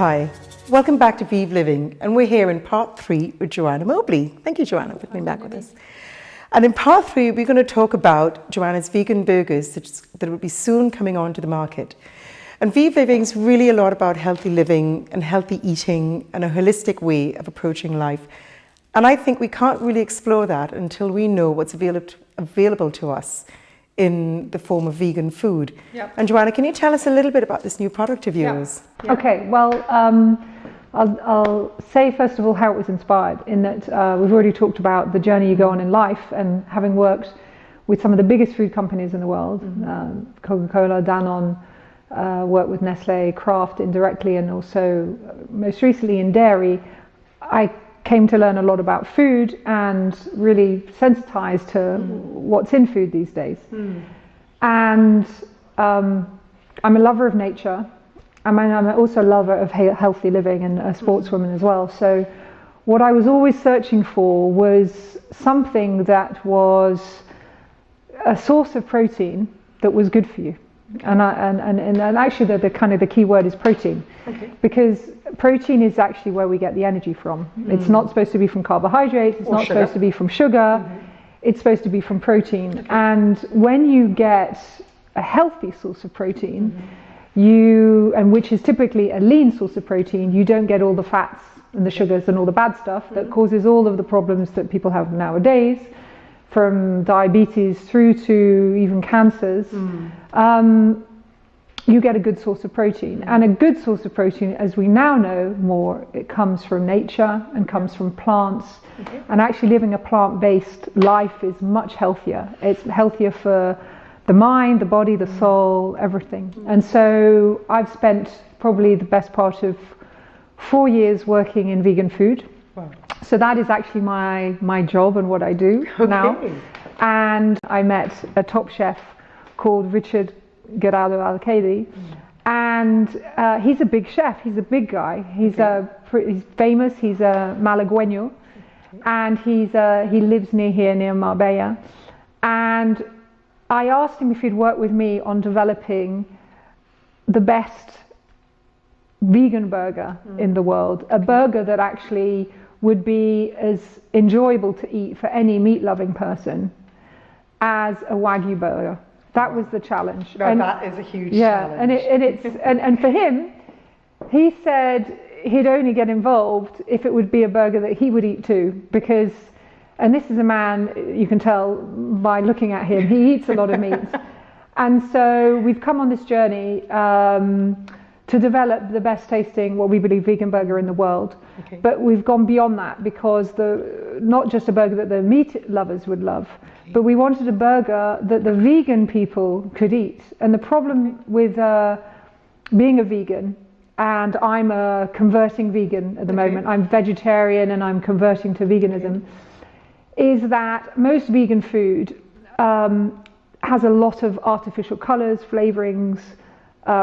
Hi, welcome back to Vive Living, and we're here in part 3 with Joanna Mobley. Thank you, Joanna, for coming back with us. And in part 3, we're going to talk about Joanna's vegan burgers that will be soon coming onto the market. And Vive Living is really a lot about healthy living and healthy eating and a holistic way of approaching life. And I think we can't really explore that until we know what's available to us in the form of vegan food. Yep. And Joanna, can you tell us a little bit about this new product of yours? Yeah. Okay, well, I'll say first of all how it was inspired, in that we've already talked about the journey you go on in life, and having worked with some of the biggest food companies in the world, Coca-Cola, Danone, worked with Nestle, Kraft indirectly, and also most recently in dairy, I came to learn a lot about food and really sensitized to what's in food these days. And I'm a lover of nature. I'm also a lover of healthy living and a sportswoman as well. So what I was always searching for was something that was a source of protein that was good for you. And actually the kind of the key word is protein, because protein is actually where we get the energy from. It's not supposed to be from carbohydrates, it's not supposed to be from sugar, it's supposed to be from protein. And when you get a healthy source of protein, and which is typically a lean source of protein, you don't get all the fats and the sugars and all the bad stuff that causes all of the problems that people have nowadays, from diabetes through to even cancers. You get a good source of protein. And a good source of protein, as we now know more, it comes from nature and comes from plants. And actually living a plant-based life is much healthier. It's healthier for the mind, the body, the soul, everything. And so I've spent probably the best part of 4 years working in vegan food. Wow. So that is actually my job and what I do now. And I met a top chef called Richard Gerardo Alcaide, and he's a big chef. He's a big guy. He's famous. He's a Malagueño, and he lives near Marbella. And I asked him if he'd work with me on developing the best vegan burger in the world, a burger that actually would be as enjoyable to eat for any meat-loving person as a Wagyu burger. That was the challenge. No, and that is a huge challenge. And for him, he said he'd only get involved if it would be a burger that he would eat too, because, and this is a man, you can tell by looking at him, he eats a lot of meat. And so we've come on this journey to develop the best tasting, what we believe, vegan burger in the world. But we've gone beyond that, because not just a burger that the meat lovers would love, but we wanted a burger that the vegan people could eat. And the problem with being a vegan, and I'm a converting vegan at the moment, I'm vegetarian and I'm converting to veganism, is that most vegan food has a lot of artificial colors, flavorings,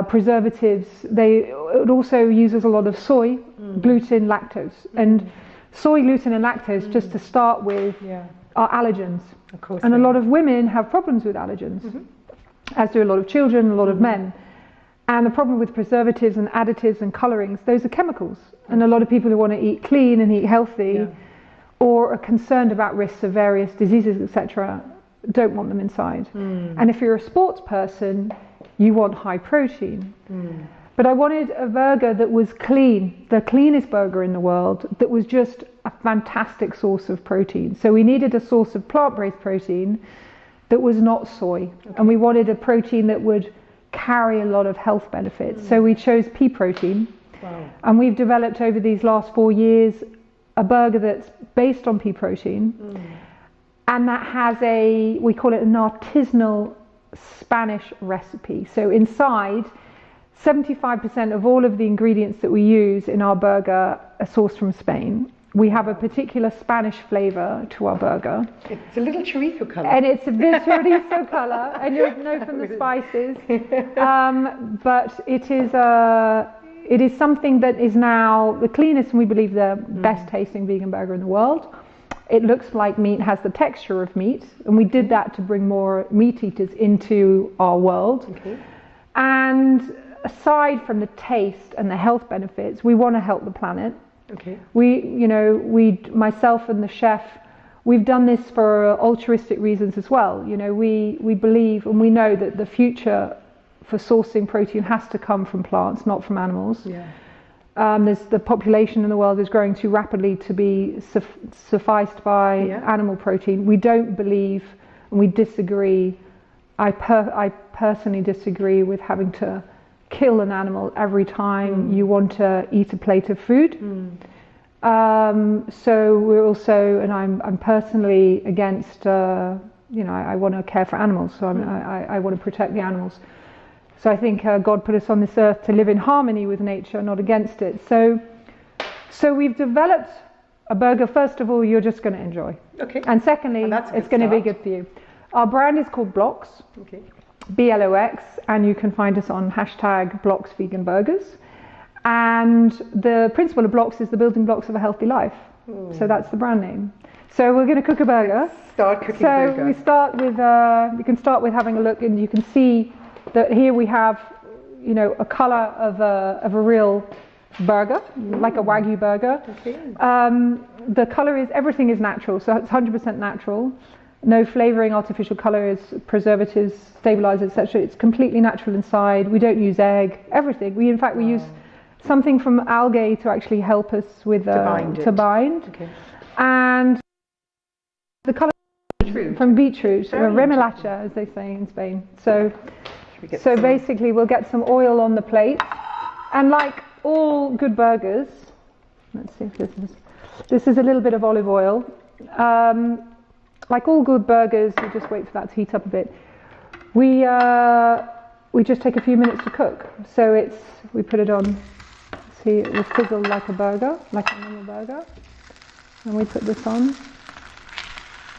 preservatives. It also uses a lot of soy, gluten, lactose. And soy, gluten and lactose, just to start with, are allergens. Of course, and a lot of women have problems with allergens, as do a lot of children, a lot of men. And the problem with preservatives and additives and colorings, those are chemicals. And a lot of people who want to eat clean and eat healthy, or are concerned about risks of various diseases, etc., don't want them inside. And if you're a sports person, you want high protein. But I wanted a burger that was clean, the cleanest burger in the world, that was just a fantastic source of protein. So we needed a source of plant-based protein that was not soy. And we wanted a protein that would carry a lot of health benefits. So we chose pea protein. And we've developed over these last 4 years a burger that's based on pea protein. And that has we call it an artisanal Spanish recipe. So inside, 75% of all of the ingredients that we use in our burger are sourced from Spain. We have a particular Spanish flavor to our burger. It's a little chorizo color. And it's a bit chorizo color, and you'll know from the spices. But it is something that is now the cleanest, and we believe the best tasting vegan burger in the world. It looks like meat, has the texture of meat, and we did that to bring more meat eaters into our world. And aside from the taste and the health benefits, we want to help the planet. Okay. Myself and the chef, we've done this for altruistic reasons as well. We believe and we know that the future for sourcing protein has to come from plants, not from animals. Yeah. The population in the world is growing too rapidly to be sufficed by animal protein. We don't believe, and we disagree. I personally disagree with having to kill an animal every time you want to eat a plate of food. So we're also, and I'm personally against. I want to care for animals, so I want to protect the animals. So I think God put us on this earth to live in harmony with nature, not against it. So we've developed a burger. First of all, you're just going to enjoy. Okay. And secondly, it's going to be good for you. Our brand is called Blocks. Okay. BLOX, and you can find us on #BlocksVeganBurgers. And the principle of Blocks is the building blocks of a healthy life. So that's the brand name. So we're going to cook a burger. Start cooking burger. So we start with, you can start with having a look, and you can see that here we have, a colour of a real burger, like a Wagyu burger. Okay. The colour is, everything is natural, so it's 100% natural. No flavouring, artificial colours, preservatives, stabilisers, etc. It's completely natural inside. We don't use egg, everything. We use something from algae to actually help us with to bind. Okay. And the colour from beetroot, remolacha, as they say in Spain. So basically we'll get some oil on the plate, and like all good burgers, let's see if this is a little bit of olive oil. Like all good burgers, we just wait for that to heat up a bit. We just take a few minutes to cook. So we put it on. See, it will sizzle like a burger, like a normal burger. And we put this on.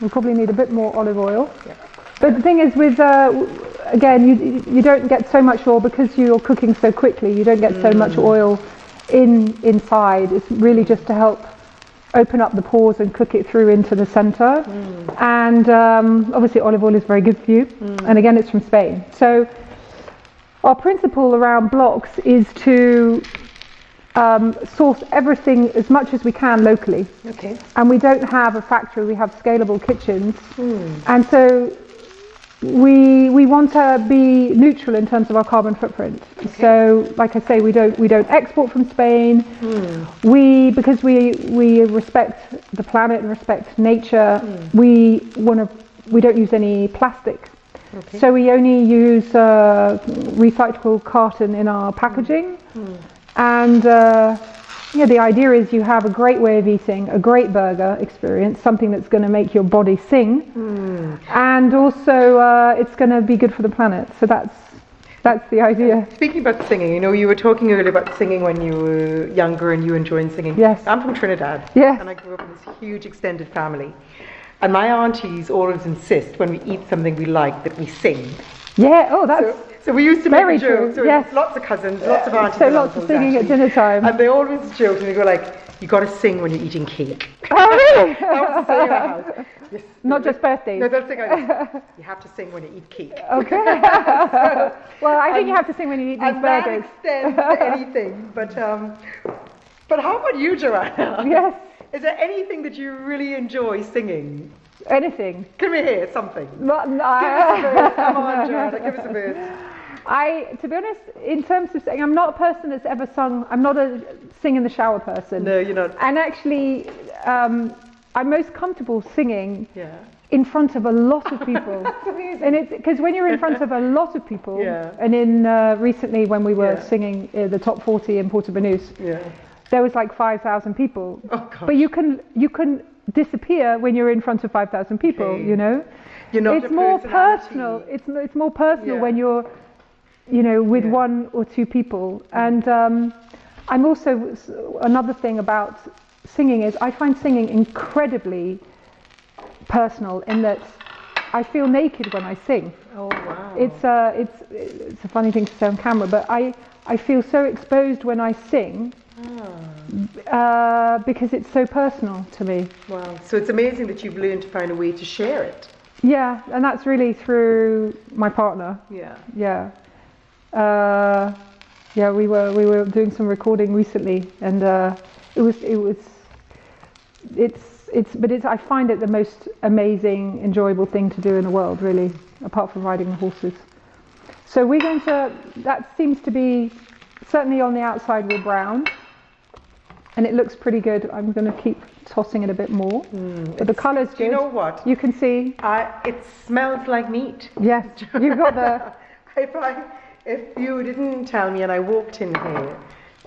We probably need a bit more olive oil. Yeah. But the thing is, with again, you don't get so much oil because you're cooking so quickly. You don't get so much oil inside. It's really just to help open up the pores and cook it through into the center. And obviously olive oil is very good for you. And again, it's from Spain. So our principle around Blocks is to source everything as much as we can locally. Okay. And we don't have a factory, we have scalable kitchens. And so we want to be neutral in terms of our carbon footprint. Okay. So like I say, we don't export from Spain. Because we respect the planet and respect nature, we don't use any plastic. Okay. So we only use recyclable carton in our packaging. And the idea is you have a great way of eating, a great burger experience, something that's going to make your body sing, and also it's going to be good for the planet. So that's the idea. Speaking about singing, you were talking earlier about singing when you were younger and you enjoying singing. Yes. I'm from Trinidad. Yes. And I grew up in this huge extended family. And my aunties always insist when we eat something we like that we sing. Yeah, that's... So we used to make a joke. So yes. Lots of cousins, lots of aunties. So lots of singing at dinner time. And they always joke and they go like, you got to sing when you're eating cake. Oh really? That was the saying in our house. Yes. Not just birthdays. No, that's the thing. You have to sing when you eat cake. Okay. Well, I think you have to sing when you eat these burgers. And that extends to anything. But how about you, Joanna? Yes. Is there anything that you really enjoy singing? Anything. Give me here something. No. Give us a verse. Come on, Joanna. Give us a verse. To be honest, in terms of singing, I'm not a person that's ever sung. I'm not a sing in the shower person. No, you're not. And actually, I'm most comfortable singing in front of a lot of people. That's amazing. And it's because when you're in front of a lot of people, and in recently when we were singing the top 40 in Porto Banús, there was like 5,000 people. Oh, gosh. But you can disappear when you're in front of 5,000 people. Okay. You're not. It's more personal. It's more personal when you're with one or two people. And I'm also, another thing about singing is I find singing incredibly personal in that I feel naked when I sing. Oh wow. It's a funny thing to say on camera, but I feel so exposed when I sing because it's so personal to me. Wow. So it's amazing that you've learned to find a way to share it. Yeah, and that's really through my partner. Yeah. Yeah. Yeah, we were doing some recording recently, and I find it the most amazing, enjoyable thing to do in the world, really, apart from riding the horses. So we're going to, that seems to be, certainly on the outside we're brown, and it looks pretty good. I'm going to keep tossing it a bit more, but the colour's good. You know what? You can see. It smells like meat. Yes, you've got the... If you didn't tell me and I walked in here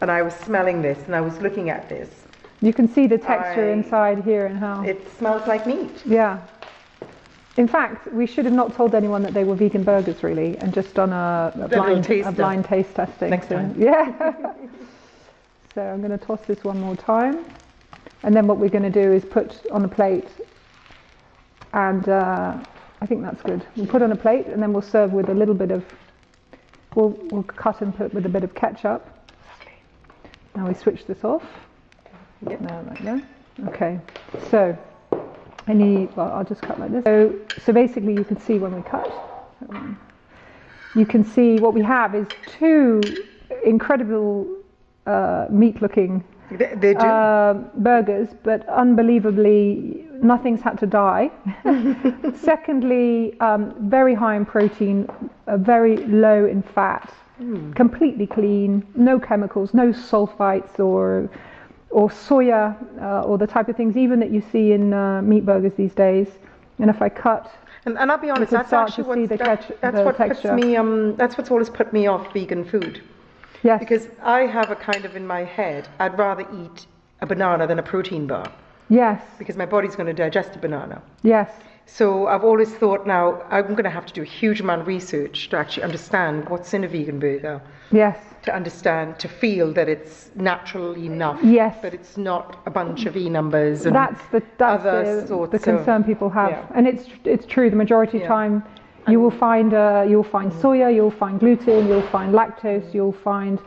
and I was smelling this and I was looking at this. You can see the texture inside here and how... It smells like meat. Yeah. In fact, we should have not told anyone that they were vegan burgers, really, and just done a blind taste testing. Next time. Yeah. So I'm going to toss this one more time. And then what we're going to do is put on a plate. And I think that's good. We'll put on a plate and then we'll serve with a little bit of... We'll cut and put with a bit of ketchup. Now we switch this off. Yep. Now like that. Okay. So I'll just cut like this. So basically you can see when we cut, you can see what we have is two incredible meat-looking they do. Burgers, but unbelievably nothing's had to die. Secondly, very high in protein, very low in fat, completely clean, no chemicals, no sulfites or soya or the type of things even that you see in meat burgers these days. And if I cut, and I'll be honest, that's actually that's what's always put me off vegan food. Yes. Because I have a kind of in my head, I'd rather eat a banana than a protein bar. Yes. Because my body's going to digest a banana. Yes. So I've always thought now I'm going to have to do a huge amount of research to actually understand what's in a vegan burger. Yes. To understand, to feel that it's natural enough. Yes. That it's not a bunch of E numbers and that's the concern people have. Yeah. And it's true, the majority of time you will find soya, you'll find gluten, you'll find lactose, you'll find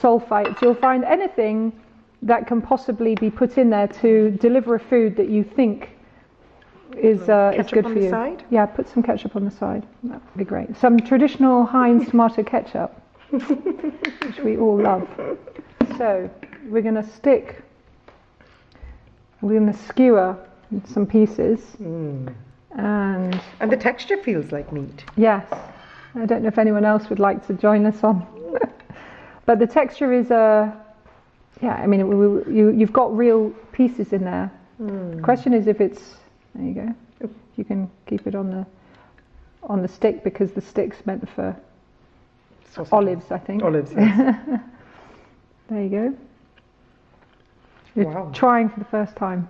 sulfites, you'll find anything that can possibly be put in there to deliver a food that you think is good for you. Side? Yeah, put some ketchup on the side. That would be great. Some traditional Heinz tomato ketchup, which we all love. So we're going to skewer some pieces. And the texture feels like meat. Yes. I don't know if anyone else would like to join us on. But the texture is you've got real pieces in there. The question is if it's, there you go. If you can keep it on the stick, because the stick's meant for sausages. Olives, I think. Olives, yes. There you go. You're trying for the first time.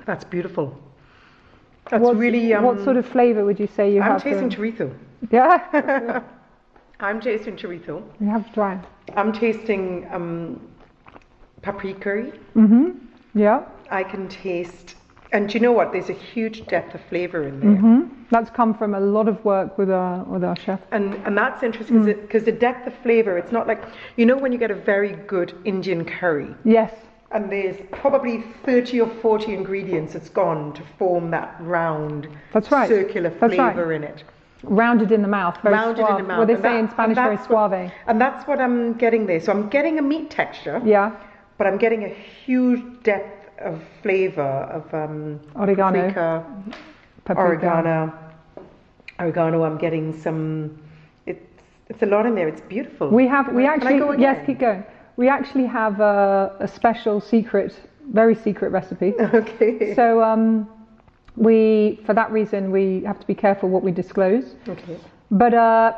That's beautiful. That's really... what sort of flavour would you say you have? I'm tasting chorizo. Yeah? I'm tasting chorizo. You have to try. I'm tasting paprika. Mm-hmm. Yeah. I can taste... And do you know what? There's a huge depth of flavour in there. Mm-hmm. That's come from a lot of work with our chef. And that's interesting because the depth of flavour, it's not like... You know when you get a very good Indian curry? Yes. And there's probably 30 or 40 ingredients that's gone to form that round, circular flavour in it. Rounded in the mouth, very rounded suave. in the mouth. Well, they say in Spanish very suave. And that's what I'm getting there. So I'm getting a meat texture. Yeah. But I'm getting a huge depth of flavour of oregano. Paprika. Oregano. I'm getting some. It's a lot in there. It's beautiful. We actually yes, keep going. We actually have a special very secret recipe. Okay. So for that reason, we have to be careful what we disclose. Okay. But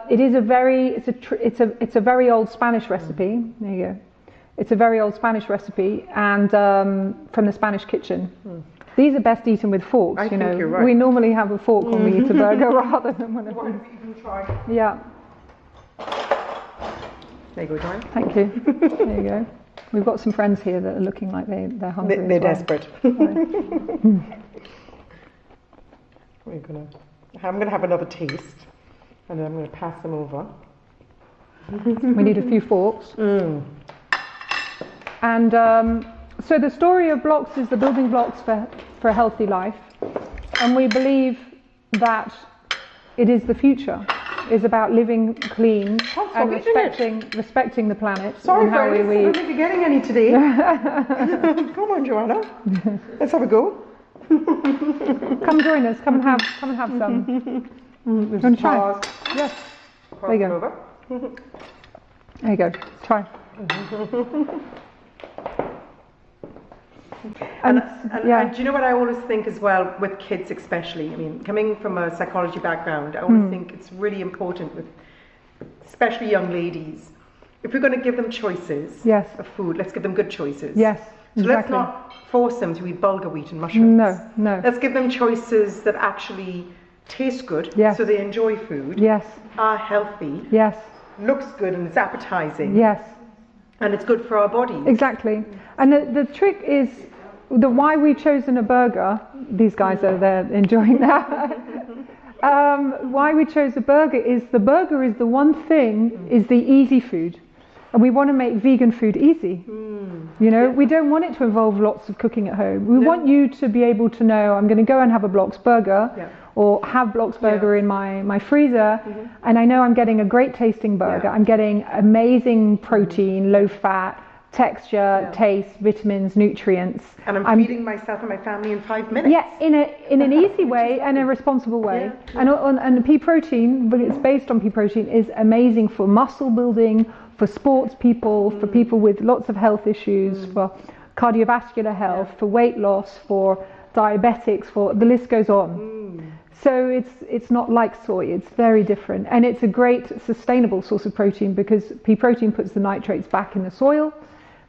it's a very old Spanish recipe. There you go. It's a very old Spanish recipe, and from the Spanish kitchen. These are best eaten with forks. I think you're right. We normally have a fork when we eat a burger rather than one of these. You can try. Yeah. There you go, Joanna. Thank you. There you go. We've got some friends here that are looking like they're hungry. They're desperate. I'm going to have another taste, and then I'm going to pass them over. We need a few forks. And so the story of blocks is the building blocks for a healthy life, and we believe that it is the future. is about living clean Stop and eating respecting the planet. Sorry, and how friends, I we don't think you're getting any today. Come on, Joanna. Let's have a go. Come join us. Come and have some. You want to try? Yes. There you go. There you go. Try. And do you know what I always think as well, with kids especially? I mean, coming from a psychology background, I always think it's really important with especially young ladies. If we're going to give them choices of food, let's give them good choices. Yes. So exactly. let's not force them to eat bulgur wheat and mushrooms. No. Let's give them choices that actually taste good, so they enjoy food, are healthy, looks good and it's appetizing, and it's good for our bodies. Exactly. And the trick is why we've chosen a burger. These guys are there enjoying that. Why we chose a burger is the burger is the one thing, is the easy food. And we want to make vegan food easy. You know, we don't want it to involve lots of cooking at home. We want you to be able to know, I'm going to go and have a Blox burger, or have Blox burger in my freezer, and I know I'm getting a great tasting burger. I'm getting amazing protein, low fat, texture, taste, vitamins, nutrients. And I'm feeding myself and my family in 5 minutes. Yeah, in an easy way and a responsible way. And pea protein, but it's based on pea protein, is amazing for muscle building, for sports people, for people with lots of health issues, for cardiovascular health, for weight loss, for diabetics, for the list goes on. So it's not like soy, it's very different. And it's a great sustainable source of protein because pea protein puts the nitrates back in the soil,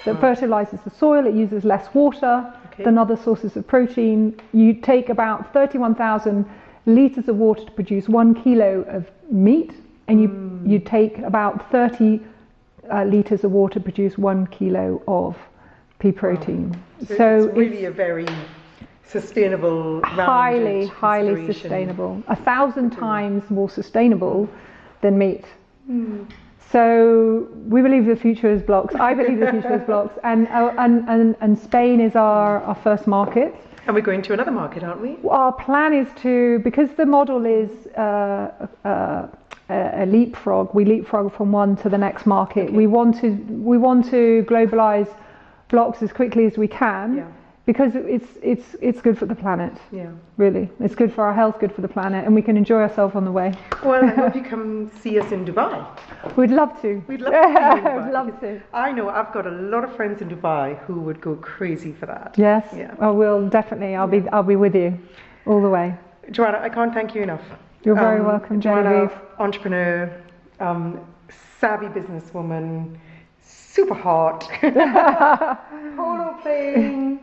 that fertilizes the soil, it uses less water than other sources of protein. You take about 31,000 litres of water to produce 1 kilo of meat, and you take about 30 litres of water to produce 1 kilo of pea protein. So it's really a very sustainable, highly sustainable, 1,000 times more sustainable than meat. So we believe the future is Blox. I believe the future is Blox, and Spain is our first market. And we're going to another market, aren't we? Our plan is to, because the model is a leapfrog. We leapfrog from one to the next market. We want to globalize Blox as quickly as we can. Because it's good for the planet. Really, it's good for our health, good for the planet, and we can enjoy ourselves on the way. Well, I hope you come see us in Dubai. We'd love to. We'd love to see you in Dubai. We'd love to. I know I've got a lot of friends in Dubai who would go crazy for that. Yes. Oh, we'll definitely. I'll be with you all the way. Joanna, I can't thank you enough. You're very welcome, Genevieve. Joanna, entrepreneur, savvy businesswoman, super hot, polo playing.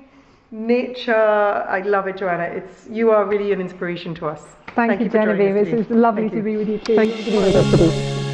Nature, I love it, Joanna. You are really an inspiration to us. Thank you, Genevieve. It's lovely to be with you too. Thank you.